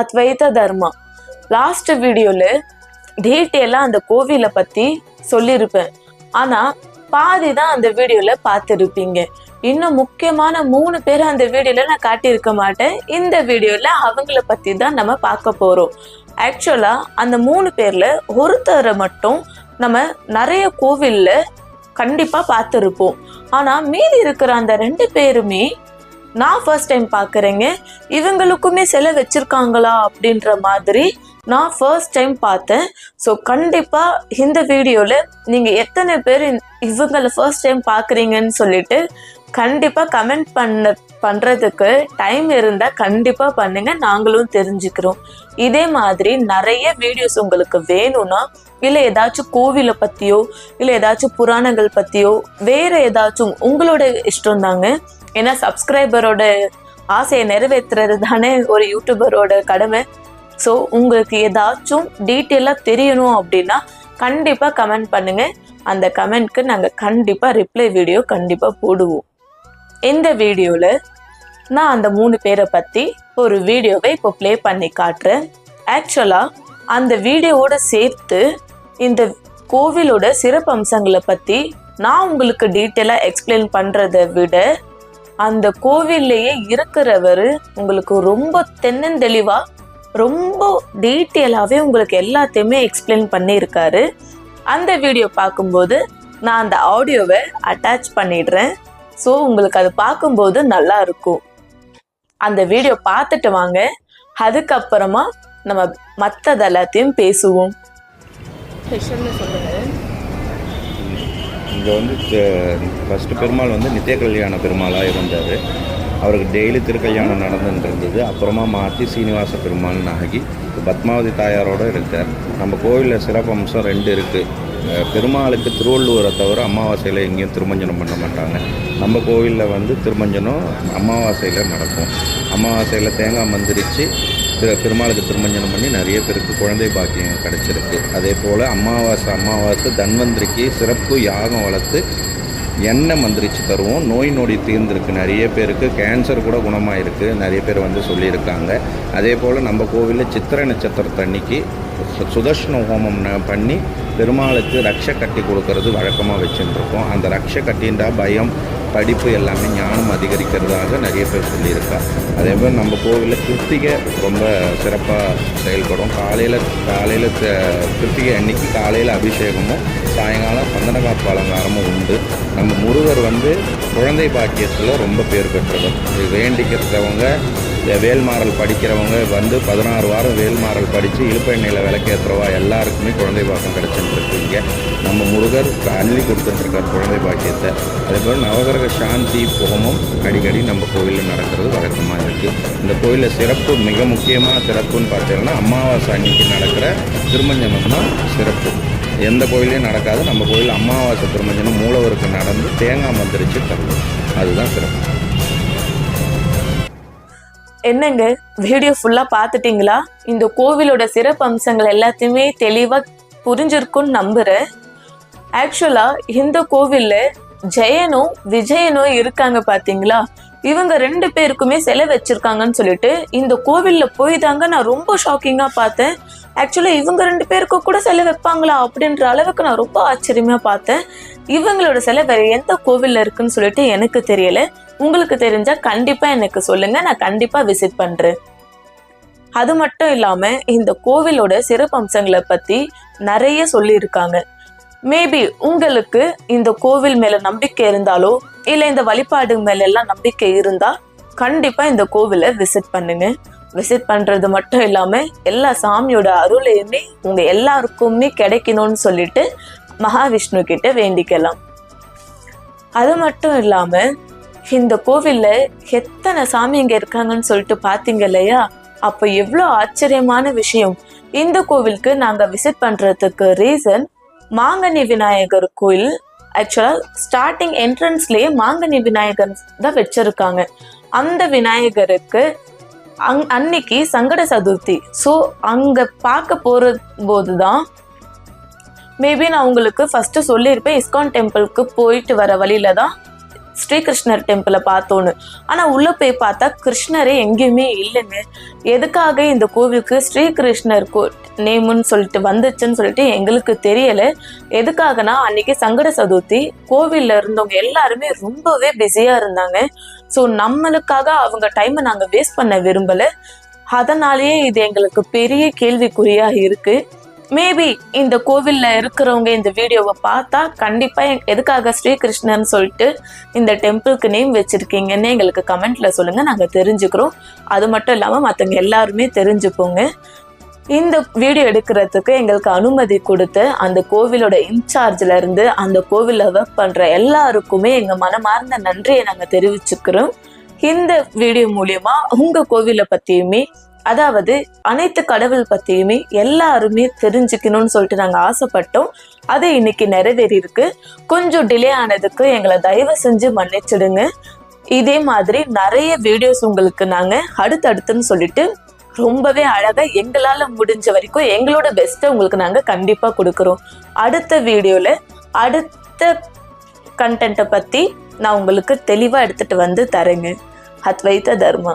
அத்வைத தர்மா. லாஸ்ட் வீடியோல டீட்டெயிலா அந்த கோவிலை பத்தி சொல்லியிருப்பேன். ஆனா பாதி தான் அந்த வீடியோல பார்த்துருப்பீங்க. இன்னும் முக்கியமான 3 பேரை அந்த வீடியோல நான் காட்டியிருக்க மாட்டேன். இந்த வீடியோல அவங்கள பத்தி தான் நம்ம பார்க்க போறோம். ஆக்சுவலா அந்த 3 பேர்ல ஒருத்தரை மட்டும் நம்ம நிறைய கோவில்ல கண்டிப்பா பார்த்துருப்போம். ஆனா மீதி இருக்கிற அந்த 2 பேருமே நான் ஃபர்ஸ்ட் டைம் பார்க்குறேங்க. இவங்களுக்குமே சிலை வச்சிருக்காங்களா அப்படின்ற மாதிரி நான் ஃபர்ஸ்ட் டைம் பார்த்தேன். ஸோ கண்டிப்பாக இந்த வீடியோவில் நீங்கள் எத்தனை பேர் இவங்களை ஃபர்ஸ்ட் டைம் பார்க்குறீங்கன்னு சொல்லிட்டு கண்டிப்பாக கமெண்ட் பண்ணுறதுக்கு டைம் இருந்தால் கண்டிப்பாக பண்ணுங்கள், நாங்களும் தெரிஞ்சுக்கிறோம். இதே மாதிரி நிறைய வீடியோஸ் உங்களுக்கு வேணும்னா, இல்லை ஏதாச்சும் கோவிலை பற்றியோ இல்லை ஏதாச்சும் புராணங்கள் பற்றியோ வேறு ஏதாச்சும் உங்களோட இஷ்டம் தாங்க. ஏன்னா சப்ஸ்கிரைபரோட ஆசையை நிறைவேற்றுறது தானே ஒரு யூடியூபரோட கடமை. ஸோ உங்களுக்கு ஏதாச்சும் டீட்டெயிலாக தெரியணும் அப்படின்னா கண்டிப்பாக கமெண்ட் பண்ணுங்கள். அந்த கமெண்ட்க்கு நாங்கள் கண்டிப்பாக ரிப்ளை வீடியோ கண்டிப்பாக போடுவோம். இந்த வீடியோவில் நான் அந்த 3 பேரை பற்றி ஒரு வீடியோவை இப்போ ப்ளே பண்ணி காட்டுறேன். ஆக்சுவலாக அந்த வீடியோவோட சேர்த்து இந்த கோவிலோட சிறப்பு அம்சங்களை பற்றி நான் உங்களுக்கு டீட்டெயிலாக எக்ஸ்பிளைன் பண்ணுறதை விட அந்த கோவில்லையே இருக்கிறவர் உங்களுக்கு ரொம்ப தென்னந்தெளிவாக ரொம்ப டீட்டெயிலாகவே உங்களுக்கு எல்லாத்தையுமே எக்ஸ்பிளைன் பண்ணியிருக்காரு. அந்த வீடியோ பார்க்கும்போது நான் அந்த ஆடியோவை அட்டாச் பண்ணிடுறேன். ஸோ உங்களுக்கு அது பார்க்கும்போது நல்லா இருக்கும். அந்த வீடியோ பார்த்துட்டு வாங்க, அதுக்கப்புறமா நம்ம மற்றது எல்லாத்தையும் பேசுவோம். இங்கே வந்து ஃபஸ்ட்டு பெருமாள் வந்து நித்திய கல்யாண பெருமாளாக இருந்தார். அவருக்கு டெய்லி திருக்கல்யாணம் நடந்துட்டு இருந்தது. அப்புறமா மாற்றி சீனிவாச பெருமாள்னு ஆகி பத்மாவதி தாயாரோடு இருக்கார். நம்ம கோவிலில் சிறப்பு அம்சம் 2 இருக்குது. பெருமாளுக்கு திருவள்ளுவரை தவிர அமாவாசையில் எங்கேயும் திருமஞ்சனம் பண்ண மாட்டாங்க. நம்ம கோவிலில் வந்து திருமஞ்சனம் அமாவாசையில் நடக்கும். அமாவாசையில் தேங்காய் மந்திரிச்சு பெருமாளுக்கு திருமஞ்சனம் பண்ணி நிறைய பேருக்கு குழந்தை பாக்கியம் கிடச்சிருக்கு. அதே போல் அமாவாசை தன்வந்திரிக்கு சிறப்பு யாகம் வளர்த்து எண்ணெய் மந்திரிச்சு தருவோம். நோய் நொடி தீர்ந்துருக்கு. நிறைய பேருக்கு கேன்சர் கூட குணமாக இருக்குது, நிறைய பேர் வந்து சொல்லியிருக்காங்க. அதே போல் நம்ம கோவிலில் சித்திரை நட்சத்திரத்தன்னைக்கு சுதர்ஷன ஹோமம் பண்ணி பெருமாளுக்கு ரக்ஷை கட்டி கொடுக்கறது வழக்கமாக வச்சுருக்கோம். அந்த ரக்ஷை கட்டின்றா பயம், படிப்பு எல்லாமே ஞானம் அதிகரிக்கிறதாக நிறைய பேர் சொல்லியிருக்கா. அதே போல் நம்ம கோவிலில் கிருத்திகை ரொம்ப சிறப்பாக செயல்படும். காலையில் கிருத்திகை அன்னைக்கு காலையில் அபிஷேகமும் சாயங்காலம் சந்தனகாப்பு அலங்காரமும் உண்டு. நம்ம முருகர் வந்து குழந்தை பாக்கியத்தில் ரொம்ப பேர் பெற்றவர். வேண்டிக்கிறவங்க வேல்மாறல் படிக்கிறவங்க வந்து 16 வாரம் வேல்மாறல் படித்து இழுப்பெண்ணெயில் விளக்கேற்றுறவா எல்லாருக்குமே குழந்தை பாக்கியம் கிடச்சிட்டுருக்கு. இங்கே நம்ம முருகர் அள்ளி கொடுத்துட்டுருக்கார் குழந்தை பாக்கியத்தை. அதேபோல் நவகிரக சாந்தி ஹோமம் அடிக்கடி நம்ம கோவிலில் நடக்கிறது வழக்கமாக இருக்குது. இந்த கோயிலில் சிறப்பு மிக முக்கியமான சிறப்புன்னு பார்த்தீங்கன்னா அமாவாசை அன்னைக்கு நடக்கிற திருமஞ்சனம் தான் சிறப்பு. எந்த கோயிலையும் நடக்காது. நம்ம கோயில் அமாவாசை திருமஞ்சனம் மூலவருக்கு நடந்து தேங்காய் மந்திரிச்சு தருவோம். அதுதான் சிறப்பு. என்னங்க வீடியோ ஃபுல்லாக பார்த்துட்டிங்களா? இந்த கோவிலோட சிறப்பு அம்சங்கள் எல்லாத்தையுமே தெளிவாக புரிஞ்சிருக்குன்னு நம்புகிறேன். ஆக்சுவலாக இந்த கோவிலில் ஜெயனும் விஜயனும் இருக்காங்க பார்த்தீங்களா? இவங்க 2 பேருக்குமே சிலை வச்சிருக்காங்கன்னு சொல்லிட்டு இந்த கோவிலில் போய் தாங்க நான் ரொம்ப ஷாக்கிங்காக பார்த்தேன். ஆக்சுவலாக இவங்க 2 பேருக்கு கூட சிலை வைப்பாங்களா அப்படின்ற அளவுக்கு நான் ரொம்ப ஆச்சரியமாக பார்த்தேன். இவங்களோட சிலை வேறு எந்த கோவிலில் இருக்குன்னு சொல்லிட்டு எனக்கு தெரியல. உங்களுக்கு தெரிஞ்சால் கண்டிப்பாக எனக்கு சொல்லுங்கள், நான் கண்டிப்பாக விசிட் பண்ணுறேன். அது மட்டும் இல்லாமல் இந்த கோவிலோட சிறப்பு அம்சங்களை பற்றி நிறைய சொல்லியிருக்காங்க. மேபி உங்களுக்கு இந்த கோவில் மேலே நம்பிக்கை இருந்தாலோ இல்லை இந்த வழிபாடு மேலெல்லாம் நம்பிக்கை இருந்தால் கண்டிப்பாக இந்த கோவிலை விசிட் பண்ணுங்க. விசிட் பண்ணுறது மட்டும் இல்லாமல் எல்லா சாமியோட அருளையுமே உங்கள் எல்லாருக்குமே கிடைக்கணும்னு சொல்லிட்டு மகாவிஷ்ணு கிட்ட வேண்டிக்கலாம். அது மட்டும் இல்லாமல் இந்த கோவிலில் எத்தனை சாமி இங்கே இருக்காங்கன்னு சொல்லிட்டு பார்த்தீங்க இல்லையா? அப்போ எவ்வளோ ஆச்சரியமான விஷயம். இந்த கோவிலுக்கு நாங்கள் விசிட் பண்ணுறதுக்கு ரீசன் மாங்கனி விநாயகர் கோயில். ஆக்சுவலாக ஸ்டார்டிங் என்ட்ரன்ஸ்லேயே மாங்கனி விநாயகர் தான் வச்சிருக்காங்க. அந்த விநாயகருக்கு அன்னைக்கு சங்கட சதுர்த்தி. ஸோ அங்கே பார்க்க போகிற போது தான் மேபி நான் உங்களுக்கு ஃபஸ்ட்டு சொல்லியிருப்பேன், இஸ்கான் டெம்பிளுக்கு போயிட்டு வர வழியில தான் ஸ்ரீகிருஷ்ணர் டெம்பிளை பார்த்தோன்னு. ஆனால் உள்ளே போய் பார்த்தா கிருஷ்ணரே எங்கேயுமே இல்லைங்க. எதுக்காக இந்த கோவிலுக்கு ஸ்ரீகிருஷ்ணர் நேமுன்னு சொல்லிட்டு வந்துச்சுன்னு சொல்லிட்டு எங்களுக்கு தெரியலை. எதுக்காகனா அன்னைக்கு சங்கட சதுர்த்தி, கோவிலில் இருந்தவங்க எல்லாருமே ரொம்பவே பிஸியாக இருந்தாங்க. ஸோ நம்மளுக்காக அவங்க டைமை நாங்கள் வேஸ்ட் பண்ண விரும்பலை. அதனாலேயே இது எங்களுக்கு பெரிய கேள்விக்குறியாக இருக்குது. மேபி இந்த கோவிலில் இருக்கிறவங்க இந்த வீடியோவை பார்த்தா கண்டிப்பாக எதுக்காக ஸ்ரீகிருஷ்ணர்னு சொல்லிட்டு இந்த டெம்பிளுக்கு நேம் வச்சுருக்கீங்கன்னு எங்களுக்கு கமெண்ட்டில் சொல்லுங்கள், நாங்கள் தெரிஞ்சுக்கிறோம். அது மட்டும் இல்லாமல் மற்றவங்க எல்லாருமே தெரிஞ்சுப்போங்க. இந்த வீடியோ எடுக்கிறதுக்கு எங்களுக்கு அனுமதி கொடுத்து அந்த கோவிலோட இன்சார்ஜில் இருந்து அந்த கோவிலில் ஒர்க் பண்ணுற எல்லாருக்குமே எங்கள் மனமார்ந்த நன்றியை நாங்கள் தெரிவிச்சுக்கிறோம். இந்த வீடியோ மூலியமா உங்கள் கோவிலை பற்றியுமே, அதாவது அனைத்து கடவுள் பற்றியுமே எல்லாருமே தெரிஞ்சுக்கணும்னு சொல்லிட்டு நாங்கள் ஆசைப்பட்டோம். அது இன்னைக்கு நிறைவேறி இருக்கு. கொஞ்சம் டிலே ஆனதுக்கு எங்களை தயவு செஞ்சு மன்னிச்சிடுங்க. இதே மாதிரி நிறைய வீடியோஸ் உங்களுக்கு நாங்கள் அடுத்தடுத்துன்னு சொல்லிட்டு ரொம்பவே அழகாக எங்களால் முடிஞ்ச வரைக்கும் எங்களோட பெஸ்ட்டை உங்களுக்கு நாங்கள் கண்டிப்பாக கொடுக்குறோம். அடுத்த வீடியோவில் அடுத்த கண்டென்ட்டை பற்றி நான் உங்களுக்கு தெளிவாக எடுத்துகிட்டு வந்து தரேங்க. அத்வைத தர்மா.